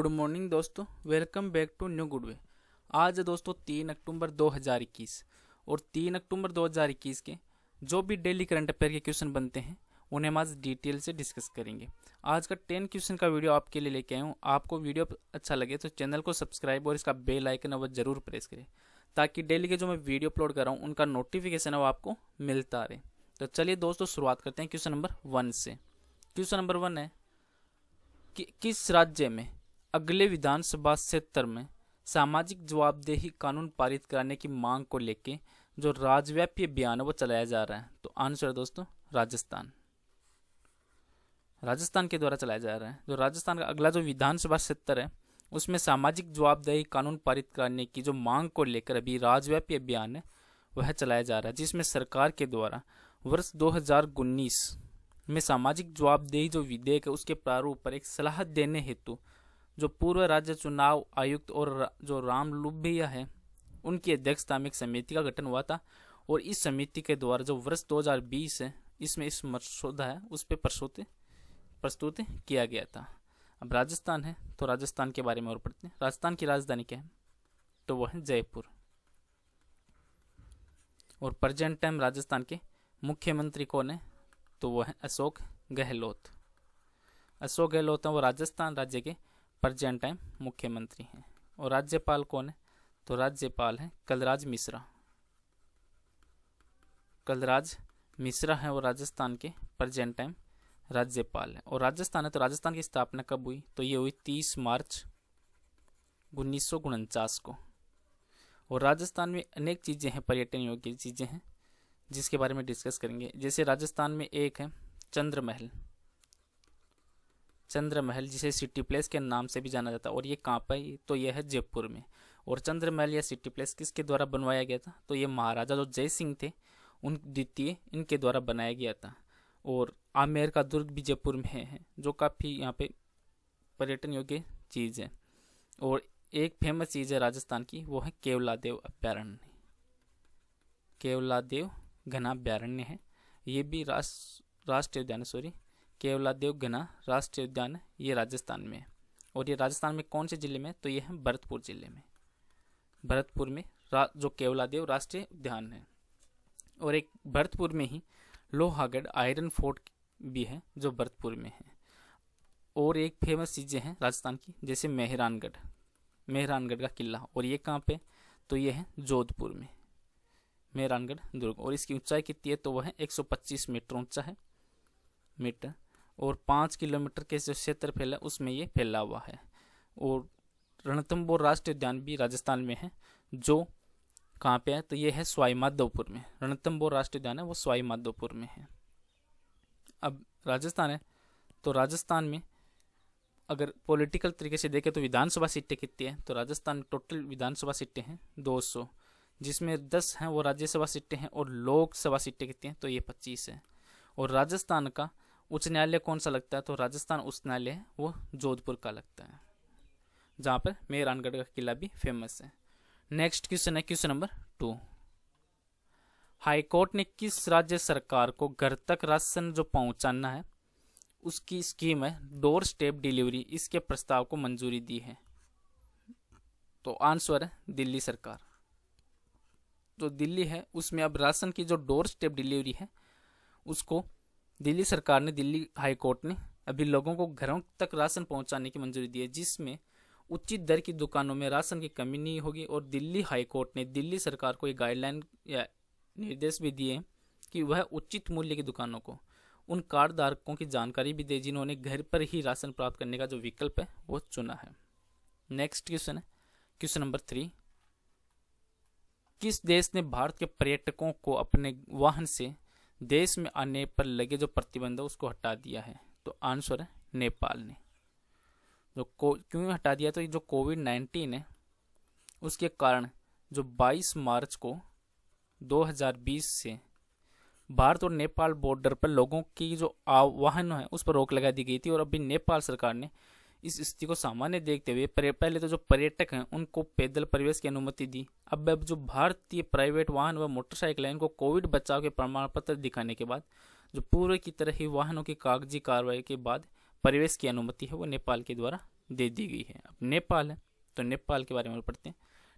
Good morning दोस्तों, welcome back to new good way. आज है दोस्तों 3 अक्टूबर 2021 और 3 अक्टूबर 2021 के जो भी डेली करंट अफेयर के क्वेश्चन बनते हैं उन्हें हम आज डिटेल से डिस्कस करेंगे। आज का 10 क्वेश्चन का वीडियो आपके लिए लेके आया हूँ। आपको वीडियो अच्छा लगे तो चैनल को सब्सक्राइब और इसका बेल आइकन है वो जरूर प्रेस करें ताकि डेली के जो मैं वीडियो अपलोड कर रहा हूँ उनका नोटिफिकेशन है वो आपको मिलता रहे। तो चलिए दोस्तों शुरुआत करते हैं क्वेश्चन नंबर 1 से। क्वेश्चन नंबर 1 है कि किस राज्य में अगले विधानसभा सत्र में सामाजिक जवाबदेही कानून पारित कराने की मांग को लेके जो राज्यव्यापी अभियान है वो चलाया जा रहा है। तो आंसर है दोस्तों राजस्थान के द्वारा चलाया जा रहा है। जो राजस्थान का अगला जो विधानसभा सत्र है उसमें सामाजिक जवाबदेही कानून पारित कराने की जो मांग को लेकर अभी राज्यव्यापी अभियान है वह चलाया जा रहा है, जिसमें सरकार के द्वारा वर्ष 2019 में सामाजिक जवाबदेही जो विधेयक है उसके प्रारूप पर एक सलाह देने हेतु जो पूर्व राज्य चुनाव आयुक्त और जो राम लुभिया है उनकी अध्यक्षता में एक समिति का गठन हुआ था और इस समिति के द्वारा जो वर्ष 2020 है इसमें इस मसौदा है उस पर प्रस्तुत किया गया था। अब राजस्थान है तो राजस्थान के बारे में और पढ़ते हैं। राजस्थान की राजधानी क्या है तो वह है जयपुर और प्रेजेंट टाइम राजस्थान के मुख्यमंत्री कौन है तो वह है अशोक गहलोत है वो राजस्थान राज्य के प्रेजेंट टाइम मुख्यमंत्री हैं। और राज्यपाल कौन है तो राज्यपाल है कलराज मिश्रा है वो राजस्थान के प्रेजेंट टाइम राज्यपाल है। और राजस्थान है तो राजस्थान की स्थापना कब हुई तो ये हुई 30 मार्च 1949 को। और राजस्थान में अनेक चीज़ें हैं, पर्यटन योग्य चीज़ें हैं जिसके बारे में डिस्कस करेंगे। जैसे राजस्थान में एक है चंद्र महल जिसे सिटी प्लेस के नाम से भी जाना जाता है और ये कहाँ पर है तो यह है जयपुर में। और चंद्र महल या सिटी प्लेस किसके द्वारा बनवाया गया था तो ये महाराजा जो जय सिंह थे उन द्वितीय इनके द्वारा बनाया गया था। और आमेर का दुर्ग भी जयपुर में है जो काफ़ी यहाँ पे पर्यटन योग्य चीज़ है। और एक फेमस चीज़ है राजस्थान की वो है केवलादेव घना अभ्यारण्य है। ये भी राष्ट्रीय उद्यान केवलादेव घना राष्ट्रीय उद्यान ये राजस्थान में है। और ये राजस्थान में कौन से जिले में तो ये है भरतपुर जिले में। भरतपुर में जो केवलादेव राष्ट्रीय उद्यान है। और एक भरतपुर में ही लोहागढ़ आयरन फोर्ट भी है जो भरतपुर में है। और एक फेमस चीज़ें हैं राजस्थान की जैसे मेहरानगढ़ का किला और ये कहाँ पे तो ये है जोधपुर में मेहरानगढ़ दुर्ग। और इसकी ऊंचाई कितनी है तो वह है 125 मीटर ऊंचा है और 5 किलोमीटर के जो क्षेत्रफल है उसमें ये फैला हुआ है। और रणथंभौर राष्ट्रीय उद्यान भी राजस्थान में है जो कहाँ पे है तो ये है सवाई माधोपुर में। रणथंभौर राष्ट्रीय उद्यान है वो सवाई माधोपुर में है। अब राजस्थान है तो राजस्थान में अगर पॉलिटिकल तरीके से देखें तो विधानसभा सीटें कितनी है तो राजस्थान में टोटल विधानसभा सीटें हैं 200, जिसमें 10 हैं वो राज्यसभा सीटें हैं और लोकसभा सीटें कितनी हैं तो ये 25 है। और राजस्थान का उच्च न्यायालय कौन सा लगता है तो राजस्थान उच्च न्यायालय है वो जोधपुर का लगता है जहाँ पर मेहरानगढ़ का किला भी फेमस है। नेक्स्ट क्वेश्चन है क्वेश्चन नंबर 2। हाईकोर्ट ने किस राज्य सरकार को घर तक राशन जो पहुंचाना है उसकी स्कीम है डोर स्टेप डिलीवरी, इसके प्रस्ताव को मंजूरी दी है तो आंसर है दिल्ली सरकार। जो दिल्ली है उसमें अब राशन की जो डोर स्टेप डिलीवरी है उसको दिल्ली सरकार ने दिल्ली हाई कोर्ट ने अभी लोगों को घरों तक राशन पहुंचाने की मंजूरी दी है, जिसमें उचित दर की दुकानों में राशन की कमी नहीं होगी। और दिल्ली हाई कोर्ट ने दिल्ली सरकार को एक गाइडलाइन या निर्देश भी दिए कि वह उचित मूल्य की दुकानों को उन कार्ड धारकों की जानकारी भी दे जिन्होंने घर पर ही राशन प्राप्त करने का जो विकल्प है वो चुना है। नेक्स्ट क्वेश्चन है क्वेश्चन नंबर 3। किस देश ने भारत के पर्यटकों को अपने वाहन से देश में आने पर लगे जो प्रतिबंध है उसको हटा दिया है तो आंसर है नेपाल ने। क्यों हटा दिया तो ये जो कोविड-19 है उसके कारण जो 22 मार्च को 2020 से भारत और नेपाल बॉर्डर पर लोगों की जो वाहन है उस पर रोक लगा दी गई थी। और अभी नेपाल सरकार ने इस स्थिति को सामान्य देखते हुए पहले तो जो पर्यटक हैं उनको पैदल प्रवेश की अनुमति दी। अब जो भारतीय प्राइवेट वाहन व मोटरसाइकिल इनको कोविड बचाव के प्रमाण पत्र दिखाने के बाद जो पूर्व की तरह ही वाहनों की कागजी कार्रवाई के बाद प्रवेश की अनुमति है वो नेपाल के द्वारा दे दी गई है। अब नेपाल है, तो नेपाल के बारे में पढ़ते हैं।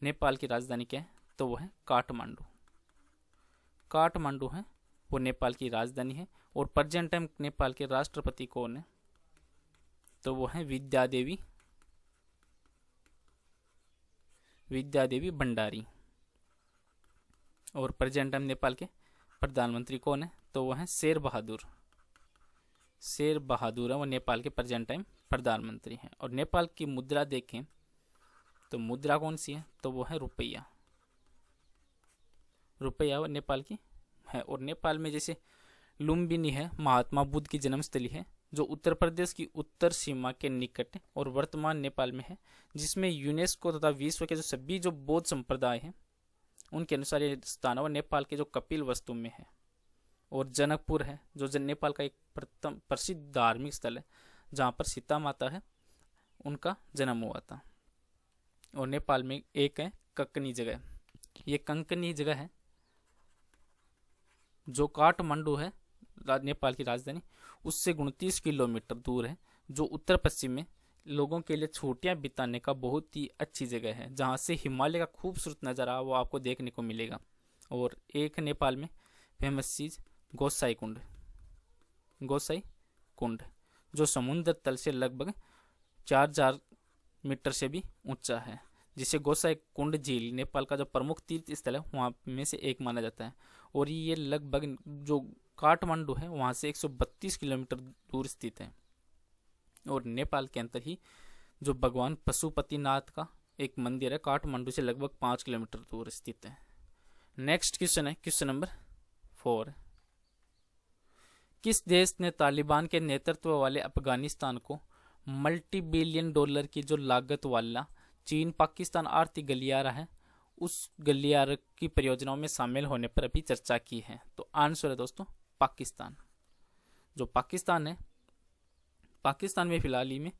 नेपाल की राजधानी क्या है, तो वो है काठमांडू। काठमांडू है वो नेपाल की राजधानी है। और प्रेजेंट टाइम नेपाल के राष्ट्रपति कौन है, तो वो है विद्यादेवी भंडारी। और प्रेजेंट टाइम नेपाल के प्रधानमंत्री कौन है, तो वो है शेर बहादुर है वो नेपाल के प्रेजेंट टाइम प्रधानमंत्री हैं। और नेपाल की मुद्रा देखें तो मुद्रा कौन सी है, तो वो है रुपया वो नेपाल की है। और नेपाल में जैसे लुम्बिनी है, महात्मा बुद्ध की जन्मस्थली है, जो उत्तर प्रदेश की उत्तर सीमा के निकट और वर्तमान नेपाल में है, जिसमें यूनेस्को तथा विश्व के जो सभी जो बौद्ध संप्रदाय हैं उनके अनुसार ये स्थान है नेपाल के जो कपिल वस्तु में है। और जनकपुर है जो नेपाल का एक प्रसिद्ध धार्मिक स्थल है, जहाँ पर सीता माता है उनका जन्म हुआ था। और नेपाल में एक है कंकनी जगह, ये कंकनी जगह है जो काठमांडू है नेपाल की राजधानी, उससे 29 किलोमीटर दूर है, जो उत्तर पश्चिम में लोगों के लिए छुट्टियां बिताने का बहुत ही अच्छी जगह है, जहां से हिमालय का खूबसूरत नज़ारा वो आपको देखने को मिलेगा। और एक नेपाल में फेमस चीज़ गोसाई कुंड जो समुद्र तल से लगभग 4000 मीटर से भी ऊंचा है, जिसे गोसाई कुंड झील नेपाल का जो प्रमुख तीर्थ स्थल है वहाँ में से एक माना जाता है। और ये लगभग जो काठमांडू है वहाँ से 132 किलोमीटर दूर स्थित है। और नेपाल के अंदर ही जो भगवान पशुपतिनाथ का एक मंदिर है, काठमांडू से लगभग 5 किलोमीटर दूर स्थित है। नेक्स्ट क्वेश्चन है क्वेश्चन नंबर 4। किस देश ने तालिबान के नेतृत्व वाले अफगानिस्तान को मल्टी बिलियन डॉलर की जो लागत वाला चीन पाकिस्तान आर्थिक गलियारा है, उस गलियारे की परियोजनाओं में शामिल होने पर अभी चर्चा की है? तो आंसर है दोस्तों पाकिस्तान। जो पाकिस्तान है, पाकिस्तान में फिलहाल ही में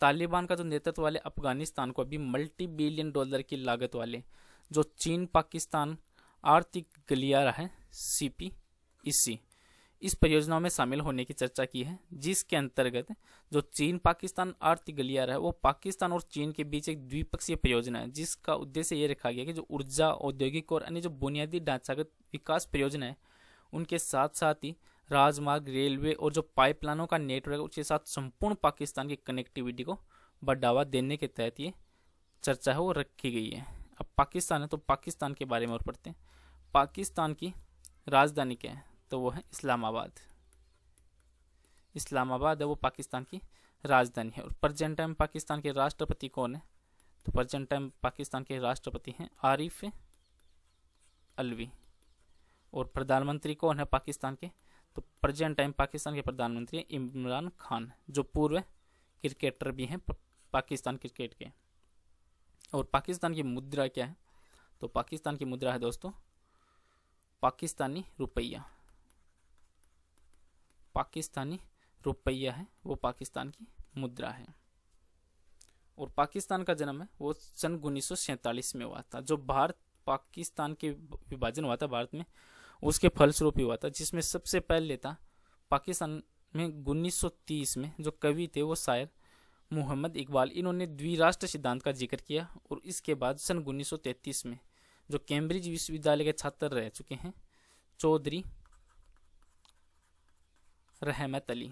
तालिबान का जो नेतृत्व वाले अफगानिस्तान को अभी मल्टी बिलियन डॉलर की लागत वाले जो चीन पाकिस्तान आर्थिक गलियारा है CPEC, इस परियोजनाओं में शामिल होने की चर्चा की है, जिसके अंतर्गत जो चीन पाकिस्तान आर्थिक गलियारा है वो पाकिस्तान और चीन के बीच एक द्विपक्षीय परियोजना है, जिसका उद्देश्य ये रखा गया कि जो ऊर्जा, औद्योगिक और अन्य जो बुनियादी ढांचागत विकास परियोजना है उनके साथ साथ ही राजमार्ग, रेलवे और जो पाइपलाइनों का नेटवर्क, उसके साथ संपूर्ण पाकिस्तान की कनेक्टिविटी को बढ़ावा देने के तहत ये चर्चा है वो रखी गई है। अब पाकिस्तान है तो पाकिस्तान के बारे में और पढ़ते हैं। पाकिस्तान की राजधानी क्या है, तो वो है इस्लामाबाद है वो पाकिस्तान की राजधानी है। और प्रेजेंट टाइम पाकिस्तान के राष्ट्रपति कौन है, तो प्रेजेंट टाइम पाकिस्तान के राष्ट्रपति हैं आरिफ अलवी। और प्रधानमंत्री कौन है पाकिस्तान के, तो प्रेजेंट टाइम पाकिस्तान के प्रधानमंत्री इमरान खान, जो पूर्व क्रिकेटर भी हैं पाकिस्तान क्रिकेट के। और पाकिस्तान की मुद्रा क्या है, तो पाकिस्तान की मुद्रा है दोस्तों पाकिस्तानी रुपया है वो पाकिस्तान की मुद्रा है। और पाकिस्तान का जन्म है वो सन 1947 में हुआ था। जो भारत पाकिस्तान के विभाजन हुआ था भारत में, उसके फलस्वरूप ही हुआ था, जिसमें सबसे पहले था पाकिस्तान में 1930 में जो कवि थे वो शायर मोहम्मद इकबाल, इन्होंने द्विराष्ट्र सिद्धांत का जिक्र किया। और इसके बाद सन 1933 में जो कैम्ब्रिज विश्वविद्यालय के छात्र रह चुके हैं चौधरी रहमत अली,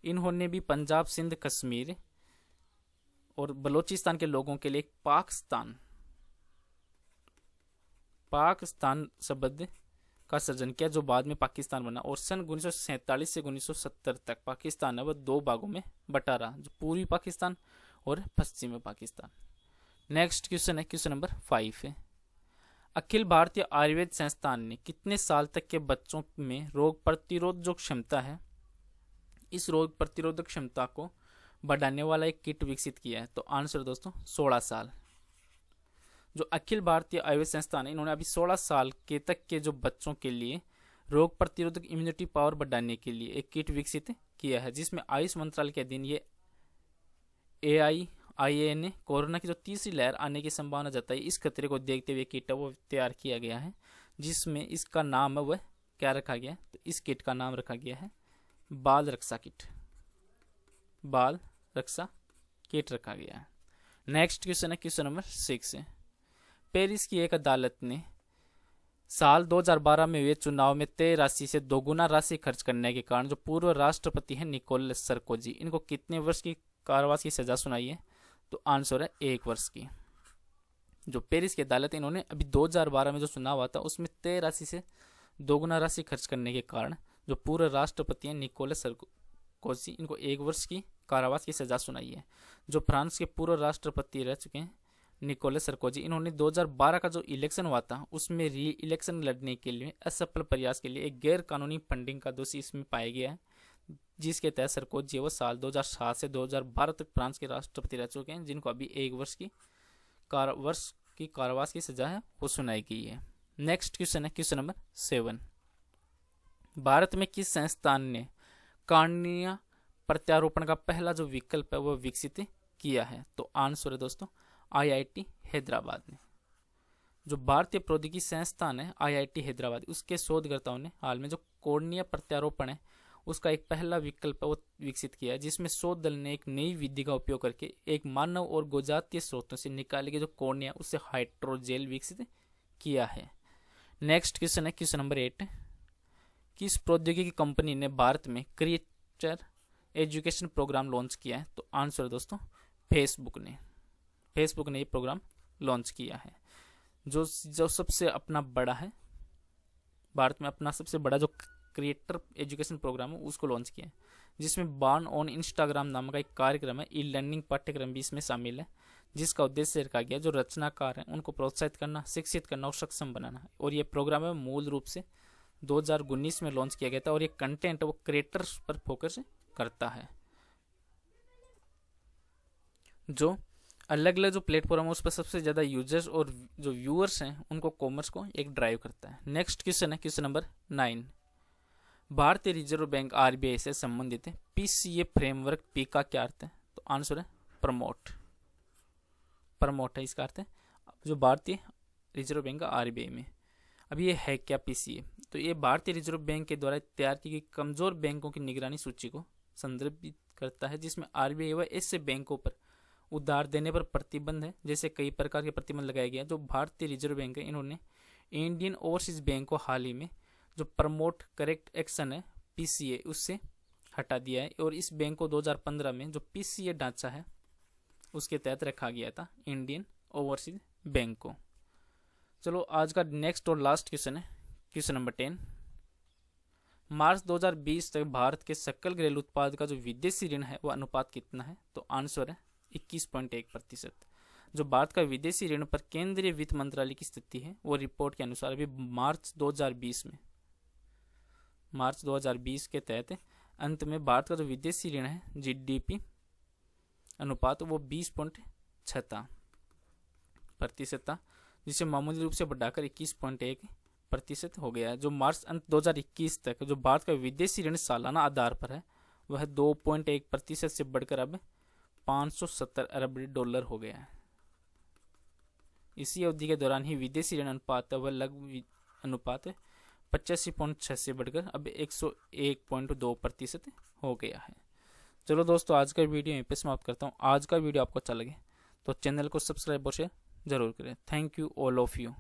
इन्होंने भी पंजाब, सिंध, कश्मीर और बलोचिस्तान के लोगों के लिए पाकिस्तान शब्द का सृजन किया, जो बाद में पाकिस्तान बना। और सन 1947 से 1970 तक पाकिस्तान है वह 2 भागों में बटा रहा, जो पूर्वी पाकिस्तान और पश्चिमी पाकिस्तान। नेक्स्ट क्वेश्चन है क्वेश्चन नंबर 5 है। अखिल भारतीय आयुर्वेद संस्थान ने कितने साल तक के बच्चों में रोग प्रतिरोध जो क्षमता है, इस रोग प्रतिरोधक क्षमता को बढ़ाने वाला एक किट विकसित किया है? तो आंसर दोस्तों 16 साल। जो अखिल भारतीय आयुर्वेद संस्थान है, इन्होंने अभी 16 साल के तक के जो बच्चों के लिए रोग प्रतिरोधक इम्यूनिटी पावर बढ़ाने के लिए एक किट विकसित किया है, जिसमें आयुष मंत्रालय के अधीन ये AIIMA ने कोरोना की जो तीसरी लहर आने की संभावना जताई, इस खतरे को देखते हुए किट है वो तैयार किया गया है, जिसमें इसका नाम है वह क्या रखा गया है, तो इस किट का नाम रखा गया है बाल रक्षा किट रखा गया है। नेक्स्ट क्वेश्चन है क्वेश्चन नंबर 6 है। पेरिस की एक अदालत ने साल 2012 में हुए चुनाव में तय राशि से दोगुना राशि खर्च करने के कारण जो पूर्व राष्ट्रपति हैं निकोलस सरकोजी, इनको कितने वर्ष की कारावास की सजा सुनाई है? तो आंसर है 1 वर्ष की। जो पेरिस की अदालत है, इन्होंने अभी 2012 में जो चुनाव हुआ था उसमें तय राशि से दोगुना राशि खर्च करने के कारण जो पूर्व राष्ट्रपति हैं निकोलस सरकोजी, इनको 1 वर्ष की कारावास की सजा सुनाई है। जो फ्रांस के पूर्व राष्ट्रपति रह चुके हैं निकोलस सरकोजी, इन्होंने 2012 का जो इलेक्शन हुआ था उसमें री इलेक्शन लड़ने के लिए असफल प्रयास के लिए एक गैर कानूनी फंडिंग का दोषी इसमें पाया गया है, जिसके तहत सरकोजी वो साल 2007 से 2012 तक फ्रांस के राष्ट्रपति रह चुके हैं, जिनको अभी 1 वर्ष की कारावास की सजा है वो सुनाई गई है। नेक्स्ट क्वेश्चन है क्वेश्चन नंबर 7। भारत में किस संस्थान ने कॉर्निया प्रत्यारोपण का पहला जो विकल्प है वो विकसित किया है? तो आंसर है दोस्तों IIT हैदराबाद ने। जो भारतीय प्रौद्योगिकी संस्थान है IIT हैदराबाद, उसके शोधकर्ताओं ने हाल में जो कॉर्निया प्रत्यारोपण है उसका एक पहला विकल्प वो विकसित किया है, जिसमें शोध दल ने एक नई विधि का उपयोग करके एक मानव और गोजातीय स्रोतों से निकाले गए जो कॉर्निया उससे हाइड्रोजेल विकसित किया है। नेक्स्ट क्वेश्चन है क्वेश्चन नंबर 8। किस प्रौद्योगिकी कंपनी ने भारत में क्रिएटर एजुकेशन प्रोग्राम लॉन्च किया है? तो आंसर है दोस्तों फेसबुक ने ये प्रोग्राम लॉन्च किया है। जो सबसे अपना बड़ा है, भारत में अपना सबसे बड़ा जो क्रिएटर एजुकेशन प्रोग्राम है उसको लॉन्च किया है, जिसमें बॉर्न ऑन इंस्टाग्राम नामक एक कार्यक्रम है, ई लर्निंग पाठ्यक्रम भी इसमें शामिल है, जिसका उद्देश्य रखा गया जो रचनाकार हैं उनको प्रोत्साहित करना, शिक्षित करना और सक्षम बनाना। और ये प्रोग्राम है मूल रूप से 2019 में लॉन्च किया गया था और ये कंटेंट वो क्रिएटर्स पर फोकस करता है। जो अलग अलग जो प्लेटफॉर्म है उस पर सबसे ज़्यादा यूजर्स और जो व्यूअर्स हैं उनको कॉमर्स को एक ड्राइव करता है। नेक्स्ट क्वेश्चन है क्वेश्चन नंबर 9। भारतीय रिजर्व बैंक RBI से संबंधित है PCA फ्रेमवर्क P का क्या अर्थ है? तो आंसर है प्रमोट है इसका अर्थ है। जो भारतीय रिजर्व बैंक का RBI में अब ये है क्या PCA? तो ये भारतीय रिजर्व बैंक के द्वारा तैयार की गई कमजोर बैंकों की निगरानी सूची को संदर्भित करता है, जिसमें RBI व ऐसे बैंकों पर उधार देने पर प्रतिबंध है, जैसे कई प्रकार के प्रतिबंध लगाए गए हैं। जो भारतीय रिजर्व बैंक है इन्होंने इंडियन ओवरसीज बैंक को हाल ही में जो प्रमोट करेक्ट एक्शन है PCA उससे हटा दिया है और इस बैंक को 2015 में जो PCA ढांचा है उसके तहत रखा गया था इंडियन ओवरसीज बैंक को। चलो आज का नेक्स्ट और लास्ट क्वेश्चन है क्वेश्चन नंबर 10। मार्च 2020 तक भारत के सकल घरेलू उत्पाद का जो विदेशी ऋण है वो अनुपात कितना है? तो आंसर है 21.1%। जो भारत का विदेशी ऋण पर केंद्रीय वित्त मंत्रालय की स्थिति है वो रिपोर्ट के अनुसार अभी मार्च 2020 के तहत अंत में भारत का जो विदेशी ऋण है GDP अनुपात वो 20.6% था, जिसे मामूली रूप से बढ़ाकर 21.1% हो गया है। जो मार्च अंत 2021 तक जो भारत का विदेशी ऋण सालाना आधार पर है वह 2.1% से बढ़कर अब 570 अरब डॉलर हो गया है। इसी अवधि के दौरान ही विदेशी ऋण अनुपात वह लगभग अनुपात 85.6 से बढ़कर अब 101.2% हो गया है। चलो दोस्तों आज का वीडियो यहीं पे समाप्त करता हूँ। आज का वीडियो आपको अच्छा लगे तो चैनल को सब्सक्राइब और शेयर जरूर करें। Thank you all of you.